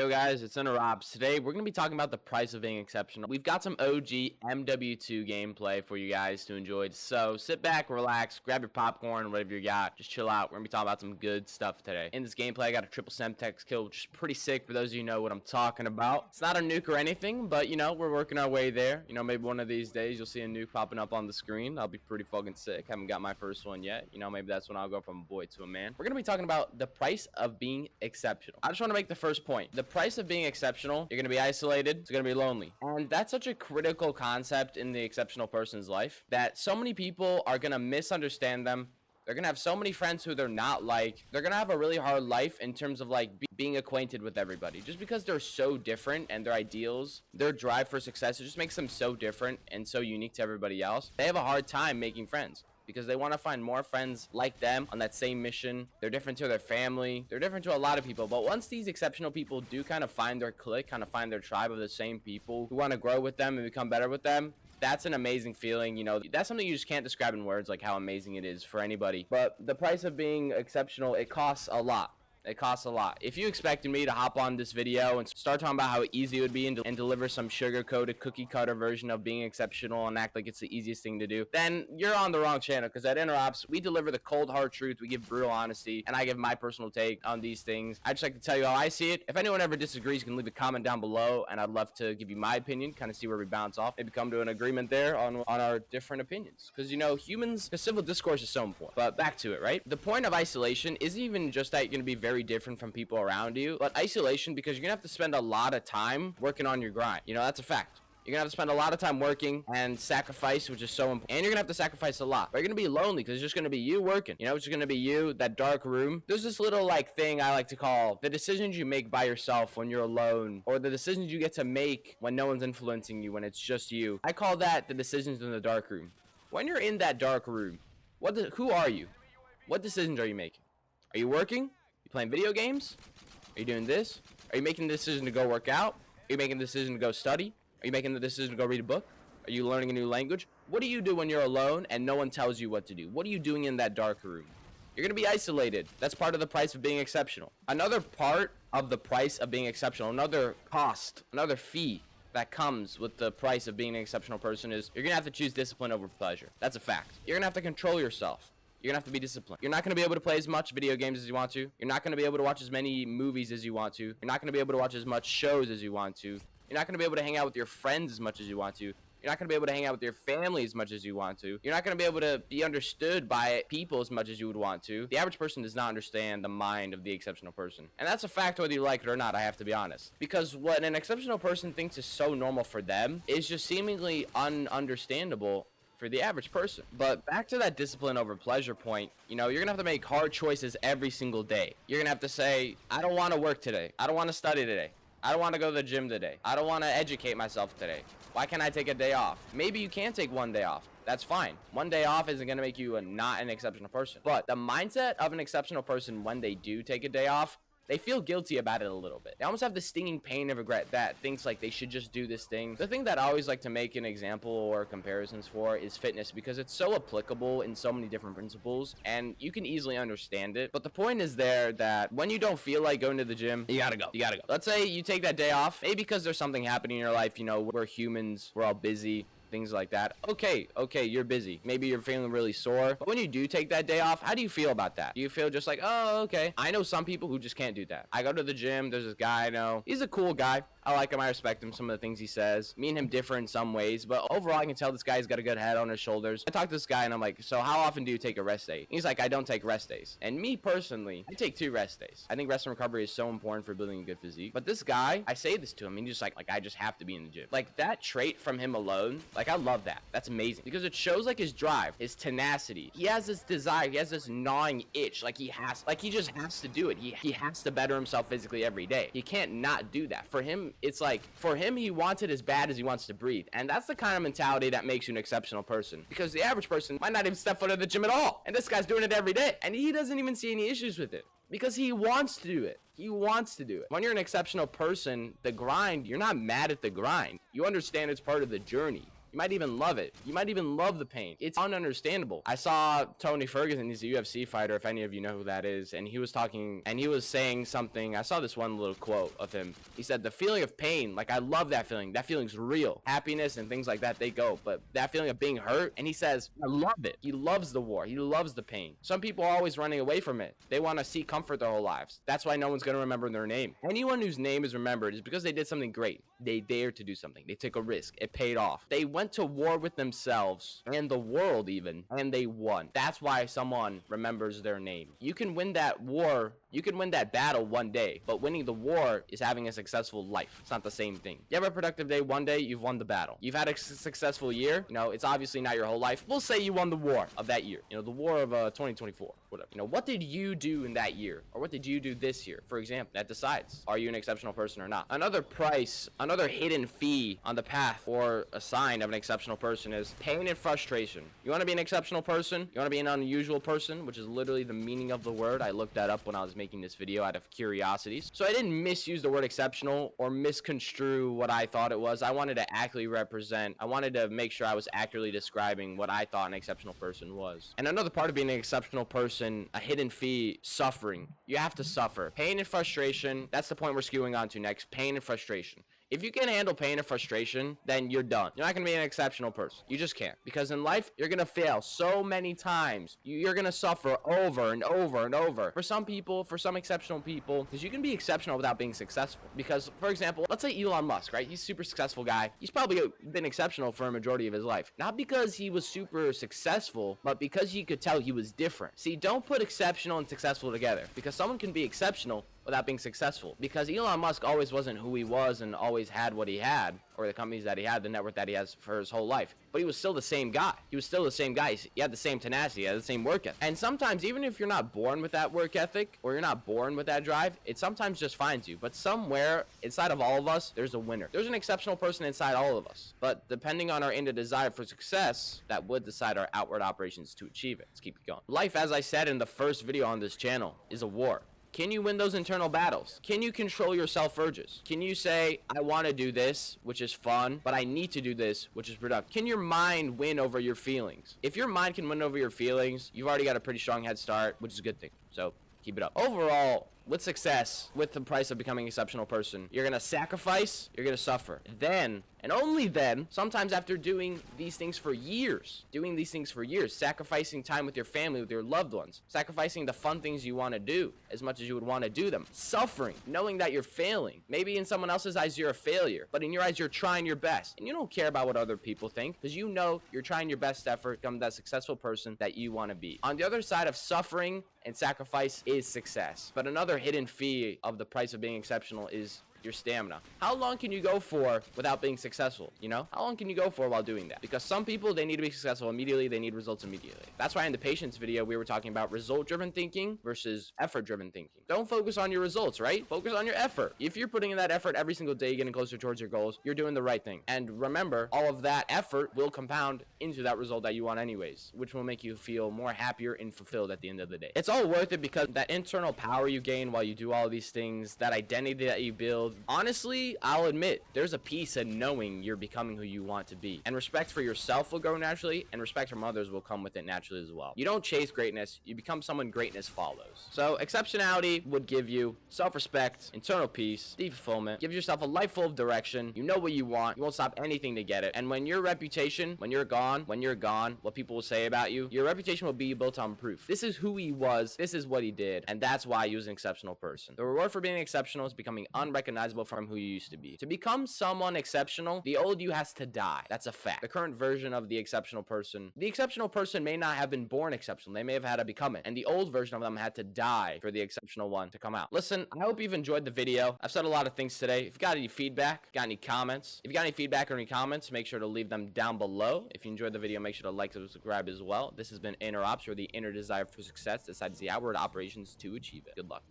Yo guys, it's Interrobs. Today we're going to be talking about the price of being exceptional. We've got some OG MW2 gameplay for you guys to enjoy. So sit back, relax, grab your popcorn, whatever you got. Just chill out. We're going to be talking about some good stuff today. In this gameplay, I got a triple Semtex kill, which is pretty sick for those of you who know what I'm talking about. It's not a nuke or anything, but you know, we're working our way there. You know, maybe one of these days you'll see a nuke popping up on the screen. That'll be pretty fucking sick. Haven't got my first one yet. You know, maybe that's when I'll go from a boy to a man. We're going to be talking about the price of being exceptional. I just want to make the first point. The price of being exceptional, you're going to be isolated, it's going to be lonely. And that's such a critical concept in the exceptional person's life that so many people are going to misunderstand them. They're going to have so many friends who they're not like. They're going to have a really hard life in terms of like being acquainted with everybody. Just because they're so different and their ideals, their drive for success, it just makes them so different and so unique to everybody else. They have a hard time making friends, because they want to find more friends like them on that same mission. They're different to their family. They're different to a lot of people. But once these exceptional people do kind of find their clique, kind of find their tribe of the same people who want to grow with them and become better with them, that's an amazing feeling. You know, that's something you just can't describe in words, like how amazing it is for anybody. But the price of being exceptional, it costs a lot. It costs a lot. If you expected me to hop on this video and start talking about how easy it would be and deliver some sugar-coated cookie-cutter version of being exceptional and act like it's the easiest thing to do, then you're on the wrong channel, because at Interops, we deliver the cold, hard truth. We give brutal honesty, and I give my personal take on these things. I'd just like to tell you how I see it. If anyone ever disagrees, you can leave a comment down below, and I'd love to give you my opinion, kind of see where we bounce off, maybe come to an agreement there on our different opinions. Because, you know, humans, the civil discourse is so important. But back to it, right? The point of isolation isn't even just that you're going to be very different from people around you, but isolation because you're gonna have to spend a lot of time working on your grind. You know, that's a fact. You're gonna have to spend a lot of time working and sacrifice, which is so important. And you're gonna have to sacrifice a lot. But you're gonna be lonely because it's just gonna be you working. You know, it's just gonna be you, that dark room. There's this little like thing I like to call the decisions you make by yourself when you're alone, or the decisions you get to make when no one's influencing you, when it's just you. I call that the decisions in the dark room. When you're in that dark room, who are you? What decisions are you making? Are you working? Playing video games? Are you doing this? Are you making the decision to go work out? Are you making the decision to go study? Are you making the decision to go read a book? Are you learning a new language? What do you do when you're alone and no one tells you what to do? What are you doing in that dark room? You're going to be isolated. That's part of the price of being exceptional. Another part of the price of being exceptional, another cost, another fee that comes with the price of being an exceptional person is you're going to have to choose discipline over pleasure. That's a fact. You're going to have to control yourself. You're going to have to be disciplined. You're not going to be able to play as much video games as you want to. You're not going to be able to watch as many movies as you want to. You're not going to be able to watch as much shows as you want to. You're not going to be able to hang out with your friends as much as you want to. You're not going to be able to hang out with your family as much as you want to. You're not going to be able to be understood by people as much as you would want to. The average person does not understand the mind of the exceptional person. And that's a fact whether you like it or not, I have to be honest. Because what an exceptional person thinks is so normal for them is just seemingly ununderstandable for the average person. But back to that discipline over pleasure point, you know, you're gonna have to make hard choices every single day. You're gonna have to say, I don't want to work today. I don't want to study today. I don't want to go to the gym today. I don't want to educate myself today. Why can't I take a day off? Maybe you can take one day off. That's fine. One day off isn't going to make you not an exceptional person. But the mindset of an exceptional person when they do take a day off, they feel guilty about it a little bit. They almost have the stinging pain of regret that thinks like they should just do this thing. The thing that I always like to make an example or comparisons for is fitness, because it's so applicable in so many different principles and you can easily understand it. But the point is there that when you don't feel like going to the gym, you gotta go. You gotta go. Let's say you take that day off, maybe because there's something happening in your life. You know, we're humans, we're all busy, things like that. Okay, you're busy. Maybe you're feeling really sore. But when you do take that day off, how do you feel about that? Do you feel just like, oh, okay. I know some people who just can't do that. I go to the gym. There's this guy I know. He's a cool guy. I like him. I respect him. Some of the things he says. Me and him differ in some ways, but overall, I can tell this guy's got a good head on his shoulders. I talk to this guy and I'm like, so how often do you take a rest day? He's like, I don't take rest days. And me personally, I take 2 rest days. I think rest and recovery is so important for building a good physique. But this guy, I say this to him and he's just like I just have to be in the gym. Like that trait from him alone, like I love that. That's amazing because it shows like his drive, his tenacity. He has this desire. He has this gnawing itch. Like he just has to do it. He has to better himself physically every day. He can't not do that. For him, it's like, for him, he wants it as bad as he wants to breathe. And that's the kind of mentality that makes you an exceptional person. Because the average person might not even step foot in the gym at all. And this guy's doing it every day. And he doesn't even see any issues with it. Because he wants to do it. He wants to do it. When you're an exceptional person, the grind, you're not mad at the grind. You understand it's part of the journey. You might even love it. You might even love the pain. It's ununderstandable. I saw Tony Ferguson, he's a UFC fighter, if any of you know who that is, and he was talking, and he was saying something. I saw this one little quote of him. He said, the feeling of pain, like, I love that feeling. That feeling's real. Happiness and things like that, they go. But that feeling of being hurt, and he says, I love it. He loves the war. He loves the pain. Some people are always running away from it. They want to seek comfort their whole lives. That's why no one's going to remember their name. Anyone whose name is remembered is because they did something great. They dared to do something. They took a risk. It paid off. They went to war with themselves and the world even, and they won. That's why someone remembers their name. You can win that war. You can win that battle one day, but winning the war is having a successful life. It's not the same thing. You have a productive day one day, you've won the battle. You've had a successful year. You know, it's obviously not your whole life. We'll say you won the war of that year. You know, the war of 2024, whatever. You know, what did you do in that year? Or what did you do this year? For example, that decides, are you an exceptional person or not? Another price, another hidden fee on the path or a sign of an exceptional person is pain and frustration. You want to be an exceptional person? You want to be an unusual person, which is literally the meaning of the word. I looked that up when I was making this video out of curiosities. So I didn't misuse the word exceptional or misconstrue what I thought it was. I wanted to accurately represent, I wanted to make sure I was accurately describing what I thought an exceptional person was. And another part of being an exceptional person, a hidden fee, suffering. You have to suffer. Pain and frustration, that's the point we're skewing on to next. Pain and frustration. If you can't handle pain and frustration, then you're done. You're not going to be an exceptional person. You just can't. Because in life, you're going to fail so many times. You're going to suffer over and over and over. For some people, for some exceptional people, because you can be exceptional without being successful. Because, for example, let's say Elon Musk, right? He's a super successful guy. He's probably been exceptional for a majority of his life. Not because he was super successful, but because you could tell he was different. See, don't put exceptional and successful together. Because someone can be exceptional without being successful, because Elon Musk always wasn't who he was and always had what he had, or the companies that he had, the network that he has for his whole life. But he was still the same guy. He was still the same guy. He had the same tenacity. He had the same work ethic. And sometimes, even if you're not born with that work ethic, or you're not born with that drive, it sometimes just finds you. But somewhere inside of all of us, there's a winner. There's an exceptional person inside all of us. But depending on our inner desire for success, that would decide our outward operations to achieve it. Let's keep it going. Life, as I said in the first video on this channel, is a war. Can you win those internal battles? Can you control your self-urges? Can you say, I want to do this, which is fun, but I need to do this, which is productive? Can your mind win over your feelings? If your mind can win over your feelings, you've already got a pretty strong head start, which is a good thing. So keep it up. Overall, with success, with the price of becoming an exceptional person, you're going to sacrifice, you're going to suffer. Then, and only then, sometimes after doing these things for years, sacrificing time with your family, with your loved ones, sacrificing the fun things you want to do as much as you would want to do them, suffering, knowing that you're failing. Maybe in someone else's eyes, you're a failure, but in your eyes, you're trying your best. And you don't care about what other people think, because you know you're trying your best effort to become that successful person that you want to be. On the other side of suffering and sacrifice is success. But another hidden fee of the price of being exceptional is your stamina. How long can you go for without being successful? You know, how long can you go for while doing that? Because some people, they need to be successful immediately. They need results immediately. That's why in the patience video, we were talking about result-driven thinking versus effort-driven thinking. Don't focus on your results, right? Focus on your effort. If you're putting in that effort every single day, getting closer towards your goals, you're doing the right thing. And remember, all of that effort will compound into that result that you want anyways, which will make you feel more happier and fulfilled at the end of the day. It's all worth it because that internal power you gain while you do all these things, that identity that you build, honestly, I'll admit, there's a peace in knowing you're becoming who you want to be. And respect for yourself will grow naturally, and respect from others will come with it naturally as well. You don't chase greatness, you become someone greatness follows. So exceptionality would give you self-respect, internal peace, deep fulfillment, give yourself a life full of direction. You know what you want, you won't stop anything to get it. And when your reputation, when you're gone, what people will say about you, your reputation will be built on proof. This is who he was, this is what he did, and that's why he was an exceptional person. The reward for being exceptional is becoming unrecognizable from who you used to be. To become someone exceptional, the old you has to die. That's a fact. The current version of the exceptional person may not have been born exceptional. They may have had to become it. And the old version of them had to die for the exceptional one to come out. Listen, I hope you've enjoyed the video. I've said a lot of things today. If you got any feedback, got any comments, if you got any feedback or any comments, make sure to leave them down below. If you enjoyed the video, make sure to like and subscribe as well. This has been Inner Ops, or the inner desire for success decides the outward operations to achieve it. Good luck.